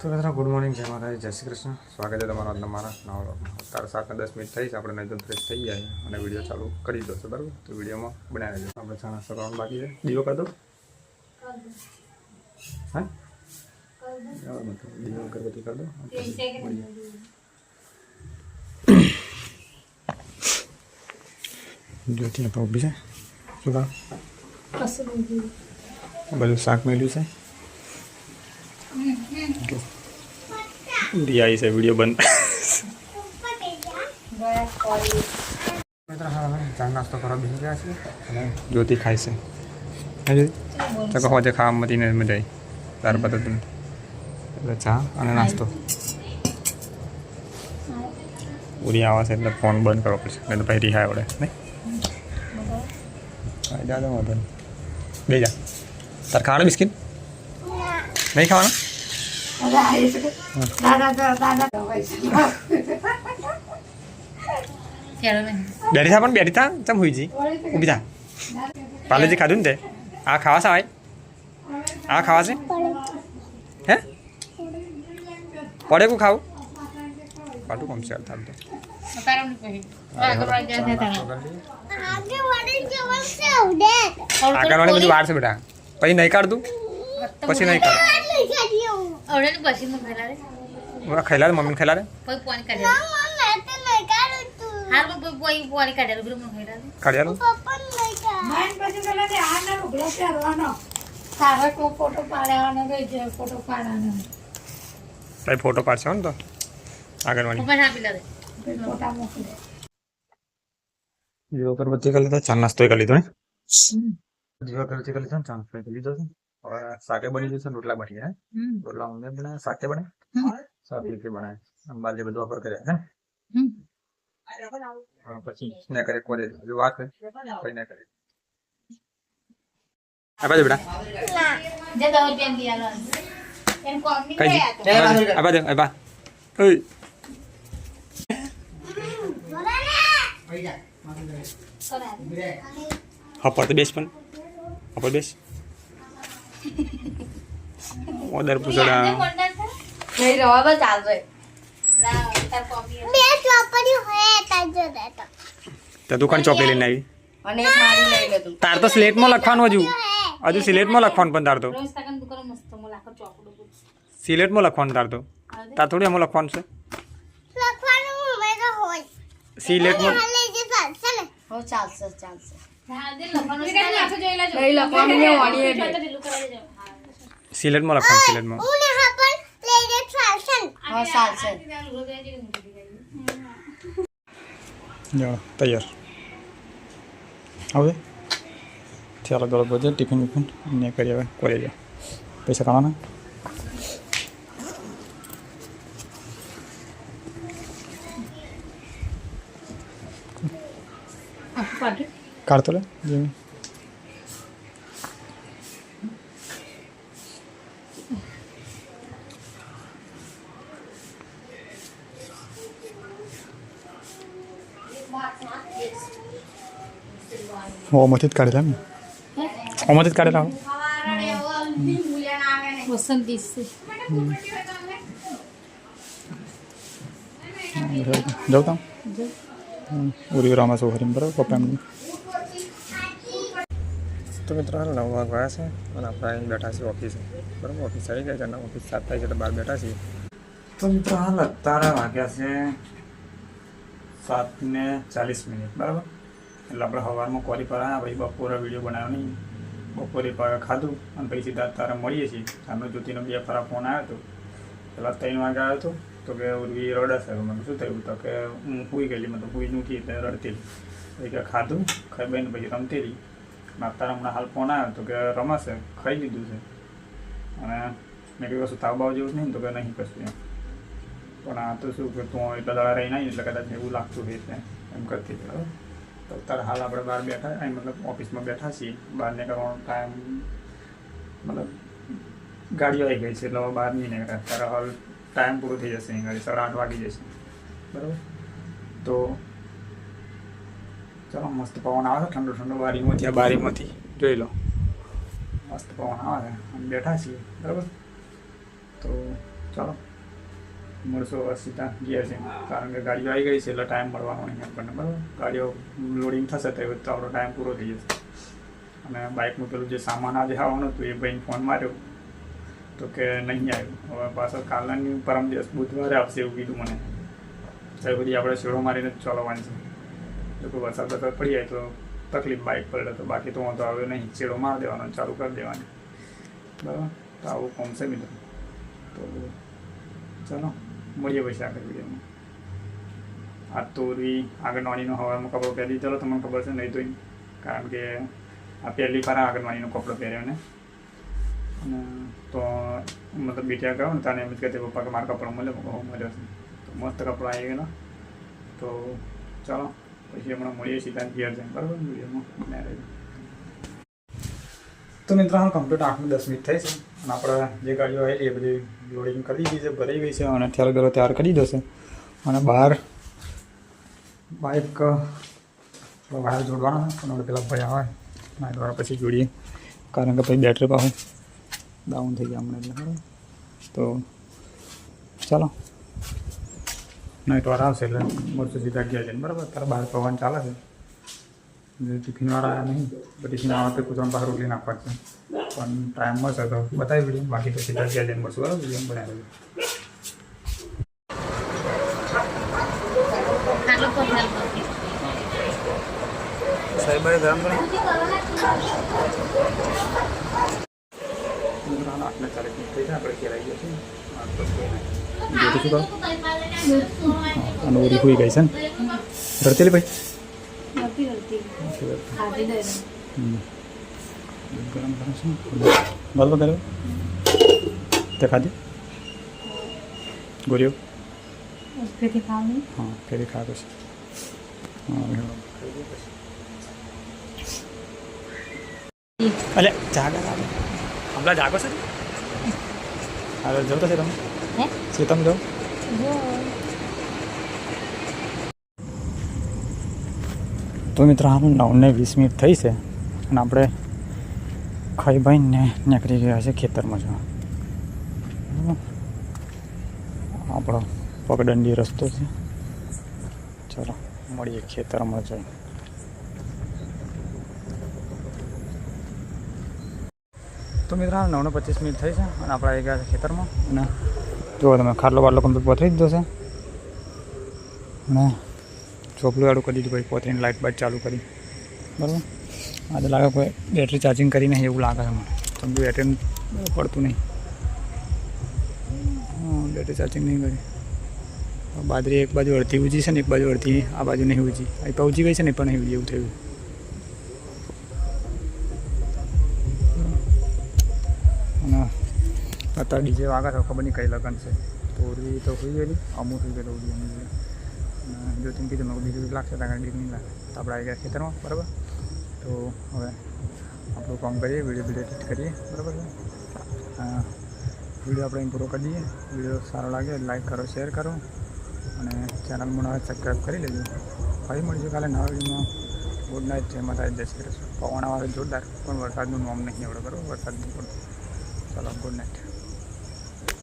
તો મિત્રો good morning જય માતાજી જય શ્રી કૃષ્ણ સ્વાગત છે તમારો તમારા નવા અત્યારે 7:10 થઈ છે આપણે નહીં તો ફ્રેશ થઈ જાય અને વિડીયો ચાલુ કરી દો છો બરાબર તો વિડીયોમાં બનાવી દેજો આપણે ચા નાસ્તો કરવાનું બાકી છે દીવો કરી દો હા દીવો અગરબત્તી કરી દો જ્યોતિ આપણે ઊભી છે શું કામ બધું શાક મેળ્યું છે रिया से वीडियो बंद चા નાસ્તો કરવા બેસી ગયા છે અને જ્યોતિ ખાય છે તો કહો છે ખાવા મતીને મજા આવી તાર પતા એટલે ચા અને નાસ્તો ઉરી આવા છે એટલે ફોન બંધ કરવો પડશે નહીં તો પછી રિહાય આવડે નહીં જા વાંધો નહીં બે જા તાર ખાવાનું બિસ્કિટ નહીં ખાવાનું બેઠી થા પણ બેઠી થા ચમ હુઈ જી ઊભી થા પાલેજી ખાધું ને તે આ ખાવા સાવાય આ ખાવા છે હે પડે કું ખાવું પાટું કમ છે થાલ તો આગળવાળી બધી વાર છે બેટા પછી નહીં કાઢતું પછી નહીં કાઢ ખેલા રે મમ્મી ખેલા રે કાઢ્યા ફોટો પાડશે ને તો આગળવાળી જીવો અગરબત્તી કરી લીધો ચા નાસ્તો કરી લીધો ને જીવો અગરબત્તી કરી લીધો ચા નાસ્તો કરી લીધો છે હવે શાકે બની જશે રોટલા બની ગયા રોટલા મમ્મી બનાવે શાકે બને શાક લીટી બનાવે અંબાજી બધું વાપર કર્યા હે પછી ને કરે કોરે જો વાત કોઈ ના કરે આ બાજુ બેટા જે 10 રૂપિયા દિયાલો એન કોમી ને આ બાજુ આ બા ઓય હપર તો બેસ પણ હપર બેસ ઓર્ડર પૂછડા નહીં રવા બસ ચાલજો ના તાર કોપી બે ચોપડી હોય તાજો દેતો તે દુકાન ચોપડી લઈને આવી અને એક મારી લઈ લેતું તાર તો સ્લેટમાં લખવાનું હજુ સ્લેટમાં લખવાનું પણ તાર તો રોજ તકન દુકાન મસ્ત મો લાખો ચોપડું સ્લેટમાં લખવાનું તાર થોડી એમાં લખવાનું છે લખવાનું મેં હોય સ્લેટમાં હો ચાલશે હા દે લખવાનું છે લાખો જોઈલા જો લઈ લખવાનું ને વાણીએ સ્લેટમાં લખવાનું સ્લેટમાં ઉને હાપર લેજે ચાલશે હો ચાલશે જો તૈયાર હવે ચાલો ગળો બજે ટિફિન વિફિન ને કરી હવે કોલેજ પૈસા કાઢવાના કાઢતો લે જેમી ઓમાંથી જ કાઢેલા ને ઓમાંથી જ કાઢેલા વસંત દિવસે જાઉં તા ઉરી રામા સોહરીમ બરાબર પપ્પા એમની તો મિત્રો હાલ 9 વાગ્યા છે અને આપણે બેઠા છીએ ઓફિસે બરાબર ઓફિસ આવી ગયા છે અને ઓફિસ 7 થાય છે એટલે બહાર બેઠા છીએ તો મિત્રો હાલ અત્યારે વાગ્યા છે 7:40 બરાબર એટલે આપણે સવારમાં કોરી પર આવ્યા પછી બપોરે વિડીયો બનાવ્યો નહીં બપોરે ખાધું અને પછી સીધા અત્યારે મળીએ છીએ સામે જ્યોતિનો 2 ફરા ફોન આવ્યો હતો પહેલાં 3 વાગે આવ્યો હતો તો કે ઉર્વી રડશે મને શું થયું તો કે હું સૂઈ ગયેલી મતલબ સૂઈ નૂકી એટલે રડતી પછી કે ખાધું ખાઈ બેન પછી રમતી રહી અત્યારે હમણાં હાલ ફોન આવ્યો તો કે રમાશે ખાઈ લીધું છે અને મેં કહ્યું કશું તાવ બાવ જેવું નહીં તો કે નહીં કશું એમ પણ આ તો શું કે તું એટલા દાડા રહી નહીં એટલે કદાચ એવું લાગતું હોય છે એમ કરતી બરાબર તો અત્યારે હાલ આપણે બહાર બેઠા અહીં મતલબ ઓફિસમાં બેઠા છીએ બહાર નીકળવાનો ટાઈમ મતલબ ગાડીઓ આવી ગઈ છે એટલે હવે બહાર નહીં નીકળે અત્યારે હાલ ટાઈમ પૂરો થઈ જશે અહીં ગાડી 8:30 વાગી જશે બરાબર તો ચાલો મસ્ત પવન આવે છે ઠંડો ઠંડો બારીમાંથી જોઈ લો મસ્ત પવન આવે છે અમે બેઠા છીએ બરાબર તો ચાલો મળશો સીધા ગયા છે, કારણ કે ગાડીઓ આવી ગઈ છે એટલે ટાઈમ મળવાનો નહીં આપણને, બરાબર. ગાડીઓ લોડિંગ થશે તો આપણો ટાઈમ પૂરો થઈ જશે. અને બાઇકનું પેલું જે સામાન આજે આવવાનું હતું એ ભાઈને ફોન માર્યો તો કે નહીં આવ્યું. હવે પાછળ કાલની પરમ દિવસ બુધવારે આવશે એવું કીધું મને. ત્યાં બધી આપણે શેડો મારીને જ ચલાવવાની છે. જો કોઈ વરસાદ પડી જાય તો તકલીફ બાઇક પડે, તો બાકી તો વાંધો આવ્યો નહીં. શેડો મારી દેવાનો, ચાલુ કરી દેવાની, બરાબર. તો આવું કોમ છે મિત્રો. તો ચાલો મળીએ પછી આગળ વિડીયોમાં. આ તો આંગણવાડીનો હવારમાં કપડો પહેરી ચાલો, તમને ખબર છે નહીં તો, કારણ કે આ પહેલી વાર આંગણવાડીનો કપડો પહેર્યો ને. અને તો મતલબ બેઠ્યા ગયો ને તાને એમ જ કહેતી પપ્પા કે મારા કપડો મળ્યો છે. તો મસ્ત કપડા આવી ગયેલા. તો ચાલો પછી હમણાં મળીએ સીધા ઘેર જાય, બરાબર. વિડીયોમાં બનાવી રહ્યું. તો મિત્રો હાલ કમ્પ્લીટ 8-10 મિનિટ થઈ છે અને આપણે જે ગાડીઓ આવેલી એ બધી લોડિંગ કરી દીધી છે, ભરાઈ ગઈ છે અને ઠેલો બેલો તૈયાર કરી દીધો છે. અને બહાર બાઇક વાયર જોડવાના છે, પણ પેલા ભાઈ આવે ના દ્વારા પછી જોડીએ, કારણ કે પછી બેટરી પાછું ડાઉન થઈ ગયા હમણાં, એટલે બરાબર. તો ચાલો નાઇટ વાર આવશે એટલે મળશે સીધા ગયા છે, બરાબર. તારા બહાર પવન ચાલે છે, ટિફિનવાળા આવ્યા નહીં, ટિફિન આવે તો કૂતરાને બહાર રોટલી નાખવા છે, પણ ટાઈમ મળશે તો બતાવી વિડીયો, બાકી તો સીધા ગયા જઈને મળશું, બરાબર. વિડીયો બનાવી સાહેબ ગરમ કરો. 8:40 થઈ જાય, આપણે ઘેર આવી ગયા છીએ. શું કરો અને ઓરી હોઈ ગઈ છે ને રડતેલી ભાઈ ગરમ ગરમ છે બરાબર કર્યો તે ખાધી ગોરીઓ હા ફેરી ખાધો છે અલે જાગા હમણાં જાગો છે હાલો જવું થશે તમે ચેતમ જાઓ તો મિત્રો આમ 9:20 મિનિટ થઈ છે અને આપણે ખાઈ ભાઈને નીકળી ગયા છે ખેતરમાં જવા. આપણો પગદંડી રસ્તો છે. ચલો મળીએ ખેતરમાં જઈ. તો મિત્રો 9:25 મિનિટ થઈ છે અને આપણે આવી ગયા છે ખેતરમાં. અને જુઓ તમે ખાટલો બાટલો કમ્પ્લીટ પથરી દીધો છે અને ચોપલું વાળું કરી દીધું, ભાઈ પોતરીની લાઇટ બાઇટ ચાલુ કરી, બરાબર. આજે લાગે કોઈ બેટરી ચાર્જિંગ કરી નહીં એવું લાગે છે મને, સમજુ બેટરી પડતું નહીં, બેટરી ચાર્જિંગ નહીં કરી. બાજરી એક બાજુ અડધી ઊંચી છે ને એક બાજુ અડધી આ બાજુ નહીં ઊંચી, અહીં પણ ઊંચી ગઈ છે ને પણ નહીં ઊંચી એવું થયું. અને અત્યારે ડીજે વાગે તો ખબર નહીં કઈ લગન છે, તો ઉડવી તો હોઈ ગયેલી અમુક થઈ ગયેલું ઉડી અમુક. જો તમે કીધું મેં બીજું લાગશે ત્યાં ડીક નહીં લાગે. તો આપણે આવી ગયા ખેતરમાં, બરાબર. તો હવે આપણું કામ કરીએ, વિડીયો એડિટ કરીએ, બરાબર છે. વિડીયો આપણે પૂરો કરી દઈએ. વિડીયો સારો લાગે લાઈક કરો, શેર કરો અને ચેનલમાં નવા સબસ્ક્રાઈબ કરી લેજો. ફરી મળીશું કાલે નવા વિડીયોમાં. ગુડ નાઇટ, જય માતા, જય શ્રી કૃષ્ણ. પવન આવે જોરદાર, પણ વરસાદનું નામ નહીં આવડે, બરાબર. વરસાદ નહીં પડતો. ચાલો ગુડ નાઇટ.